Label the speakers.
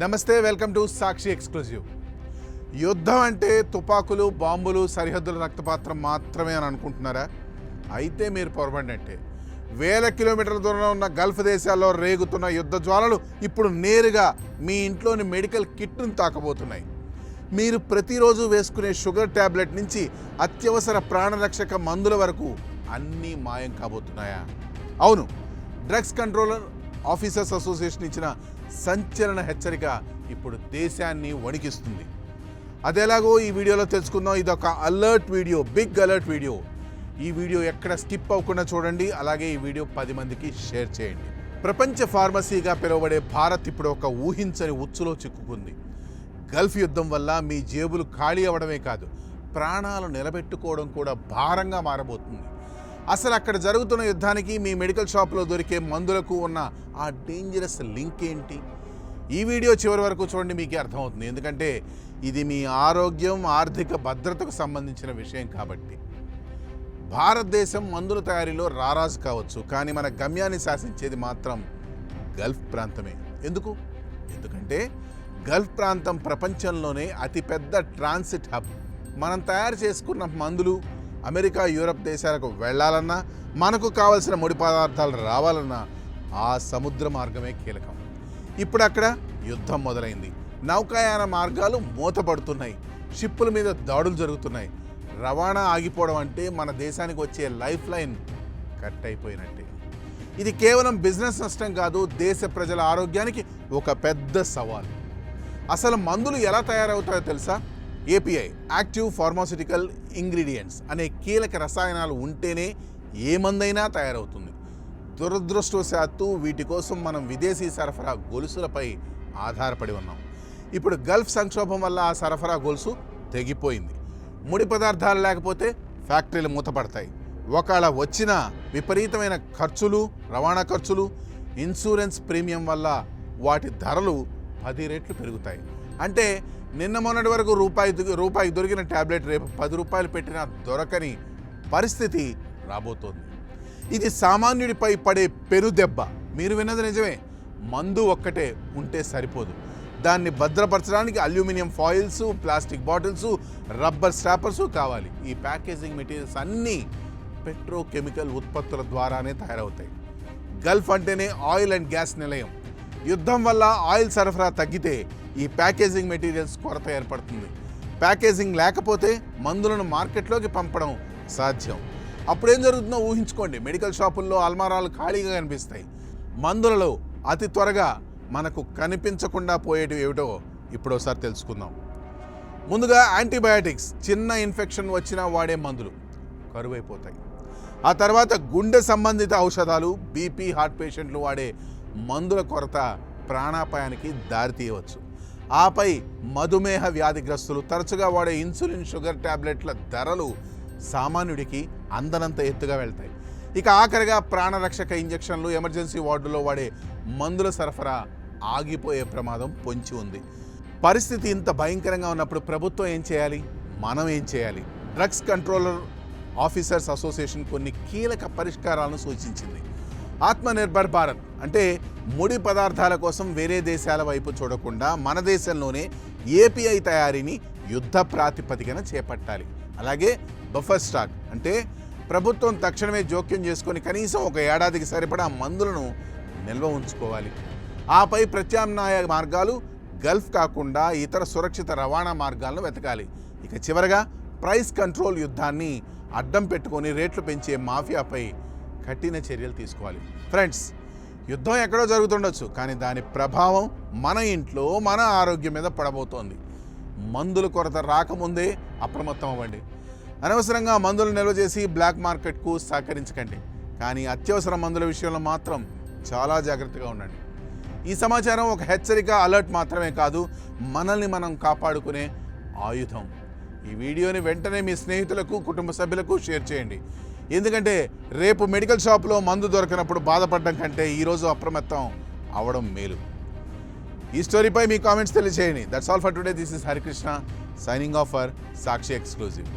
Speaker 1: నమస్తే, welcome to Sakshi exclusive. యుద్ధం అంటే తుపాకులు, బాంబులు, సరిహద్దుల రక్తపాతం మాత్రమే అని అనుకుంటున్నారా? అయితే మీరు పొరపడినట్టే. వేల కిలోమీటర్ల దూరంలో ఉన్న గల్ఫ్ దేశాల్లో రేగుతున్న యుద్ధ జ్వాలలు ఇప్పుడు నేరుగా మీ ఇంట్లోని మెడికల్ కిట్ను తాకబోతున్నాయి. మీరు ప్రతిరోజు వేసుకునే షుగర్ ట్యాబ్లెట్ నుంచి అత్యవసర ప్రాణరక్షక మందుల వరకు అన్నీ మాయం కాబోతున్నాయా? అవును, డ్రగ్స్ కంట్రోలర్ ఆఫీసర్స్ అసోసియేషన్ ఇచ్చిన సంచలన హెచ్చరిక ఇప్పుడు దేశాన్ని వణికిస్తుంది. అదేలాగో ఈ వీడియోలో తెలుసుకుందాం. ఇది ఒక అలర్ట్ వీడియో, బిగ్ అలర్ట్ వీడియో. ఈ వీడియో ఎక్కడ స్కిప్ అవ్వకుండా చూడండి. అలాగే ఈ వీడియో 10 మందికి షేర్ చేయండి. ప్రపంచ ఫార్మసీగా పిలువబడే భారత్ ఇప్పుడు ఒక ఊహించని ఉచ్చులో చిక్కుకుంది. గల్ఫ్ యుద్ధం వల్ల మీ జేబులు ఖాళీ అవ్వడమే కాదు, ప్రాణాలు నిలబెట్టుకోవడం కూడా భారంగా మారబోతుంది. అసలు అక్కడ జరుగుతున్న యుద్ధానికి మీ మెడికల్ షాప్లో దొరికే మందులకు ఉన్న ఆ డేంజరస్ లింక్ ఏంటి? ఈ వీడియో చివరి వరకు చూడండి, మీకే అర్థమవుతుంది. ఎందుకంటే ఇది మీ ఆరోగ్యం, ఆర్థిక భద్రతకు సంబంధించిన విషయం కాబట్టి. భారతదేశం మందుల తయారీలో రారాజు కావచ్చు, కానీ మన గమ్యాన్ని శాసించేది మాత్రం గల్ఫ్ ప్రాంతమే. ఎందుకంటే గల్ఫ్ ప్రాంతం ప్రపంచంలోనే అతిపెద్ద ట్రాన్సిట్ హబ్. మనం తయారు చేసుకున్న మందులు అమెరికా, యూరప్ దేశాలకు వెళ్ళాలన్నా, మనకు కావలసిన ముడి పదార్థాలు రావాలన్నా ఆ సముద్ర మార్గమే కీలకం. ఇప్పుడు అక్కడ యుద్ధం మొదలైంది. నౌకాయాన మార్గాలు మూతపడుతున్నాయి, షిప్పుల మీద దాడులు జరుగుతున్నాయి. రవాణా ఆగిపోవడం అంటే మన దేశానికి వచ్చే లైఫ్ లైన్ కట్ అయిపోయినట్టే. ఇది కేవలం బిజినెస్ నష్టం కాదు, దేశ ప్రజల ఆరోగ్యానికి ఒక పెద్ద సవాల్. అసలు మందులు ఎలా తయారవుతాయో తెలుసా? ఏపీఐ, యాక్టివ్ ఫార్మాస్యూటికల్ ఇంగ్రీడియంట్స్ అనే కీలక రసాయనాలు ఉంటేనే ఏ మందైనా తయారవుతుంది. దురదృష్టవశాత్తు వీటి కోసం మనం విదేశీ సరఫరా గొలుసులపై ఆధారపడి ఉన్నాం. ఇప్పుడు గల్ఫ్ సంక్షోభం వల్ల ఆ సరఫరా గొలుసు తెగిపోయింది. ముడి పదార్థాలు లేకపోతే ఫ్యాక్టరీలు మూతపడతాయి. ఒకవేళ వచ్చిన విపరీతమైన ఖర్చులు, రవాణా ఖర్చులు, ఇన్సూరెన్స్ ప్రీమియం వల్ల వాటి ధరలు 10 రెట్లు పెరుగుతాయి. అంటే నిన్న మొన్నటి వరకు రూపాయికి దొరికిన ట్యాబ్లెట్ రేపు 10 రూపాయలు పెట్టినా దొరకని పరిస్థితి రాబోతోంది. ఇది సామాన్యుడిపై పడే పెనుదెబ్బ. మీరు విన్నది నిజమే, మందు ఒక్కటే ఉంటే సరిపోదు. దాన్ని భద్రపరచడానికి aluminium foils, plastic bottles, rubber stoppers కావాలి. ఈ ప్యాకేజింగ్ మెటీరియల్స్ అన్నీ పెట్రోకెమికల్ ఉత్పత్తుల ద్వారానే తయారవుతాయి. గల్ఫ్ అంటేనే ఆయిల్ అండ్ గ్యాస్ నిలయం. యుద్ధం వల్ల ఆయిల్ సరఫరా తగ్గితే ఈ ప్యాకేజింగ్ మెటీరియల్స్ కొరత ఏర్పడుతుంది. ప్యాకేజింగ్ లేకపోతే మందులను మార్కెట్లోకి పంపడం సాధ్యం. అప్పుడేం జరుగుతుందో ఊహించుకోండి. మెడికల్ షాపుల్లో అల్మారాలు ఖాళీగా కనిపిస్తాయి. మందులలో అతి త్వరగా మనకు కనిపించకుండా పోయేటివి ఏమిటో ఇప్పుడోసారి తెలుసుకుందాం. ముందుగా యాంటీబయాటిక్స్, చిన్న ఇన్ఫెక్షన్ వచ్చినా వాడే మందులు కరువైపోతాయి. ఆ తర్వాత గుండె సంబంధిత ఔషధాలు, బీపీ, హార్ట్ పేషెంట్లు వాడే మందుల కొరత ప్రాణాపాయానికి దారితీయవచ్చు. ఆపై మధుమేహ వ్యాధిగ్రస్తులు తరచుగా వాడే ఇన్సులిన్, షుగర్ ట్యాబ్లెట్ల ధరలు సామాన్యుడికి అందనంత ఎత్తుగా వెళ్తాయి. ఇక ఆఖరిగా ప్రాణరక్షక ఇంజెక్షన్లు, ఎమర్జెన్సీ వార్డులో వాడే మందుల సరఫరా ఆగిపోయే ప్రమాదం పొంచి ఉంది. పరిస్థితి ఇంత భయంకరంగా ఉన్నప్పుడు ప్రభుత్వం ఏం చేయాలి? మనం ఏం చేయాలి? డ్రగ్స్ కంట్రోలర్ ఆఫీసర్స్ అసోసియేషన్ కొన్ని కీలక పరిష్కారాలను సూచించింది. ఆత్మనిర్భర్ భారత్ అంటే ముడి పదార్థాల కోసం వేరే దేశాల వైపు చూడకుండా మన దేశంలోనే ఏపీఐ తయారీని యుద్ధ ప్రాతిపదికన చేపట్టాలి. అలాగే బఫర్ స్టాక్ అంటే ప్రభుత్వం తక్షణమే జోక్యం చేసుకొని కనీసం 1 ఏడాదికి సరిపడా మందులను నిల్వ ఉంచుకోవాలి. ఆపై ప్రత్యామ్నాయ మార్గాలు, గల్ఫ్ కాకుండా ఇతర సురక్షిత రవాణా మార్గాలను వెతకాలి. ఇక చివరగా ప్రైస్ కంట్రోల్ యుద్ధాన్ని అడ్డం పెట్టుకొని రేట్లు పెంచే మాఫియాపై కఠిన చర్యలు తీసుకోవాలి. ఫ్రెండ్స్, యుద్ధం ఎక్కడో జరుగుతుండొచ్చు, కానీ దాని ప్రభావం మన ఇంట్లో, మన ఆరోగ్యం మీద పడబోతోంది. మందుల కొరత రాకముందే అప్రమత్తం అవ్వండి. అనవసరంగా మందులు నిల్వ చేసి బ్లాక్ మార్కెట్కు సహకరించకండి. కానీ అత్యవసర మందుల విషయంలో మాత్రం చాలా జాగ్రత్తగా ఉండండి. ఈ సమాచారం ఒక హెచ్చరిక, అలర్ట్ మాత్రమే కాదు, మనల్ని మనం కాపాడుకునే ఆయుధం. ఈ వీడియోని వెంటనే మీ స్నేహితులకు, కుటుంబ సభ్యులకు షేర్ చేయండి. ఎందుకంటే రేపు మెడికల్ షాప్లో మందు దొరకనప్పుడు బాధపడడం కంటే ఈరోజు అప్రమత్తం అవడం మేలు. ఈ స్టోరీపై మీ కామెంట్స్ తెలియజేయండి. That's all for today. This is Harikrishna signing off for Sakshi exclusive.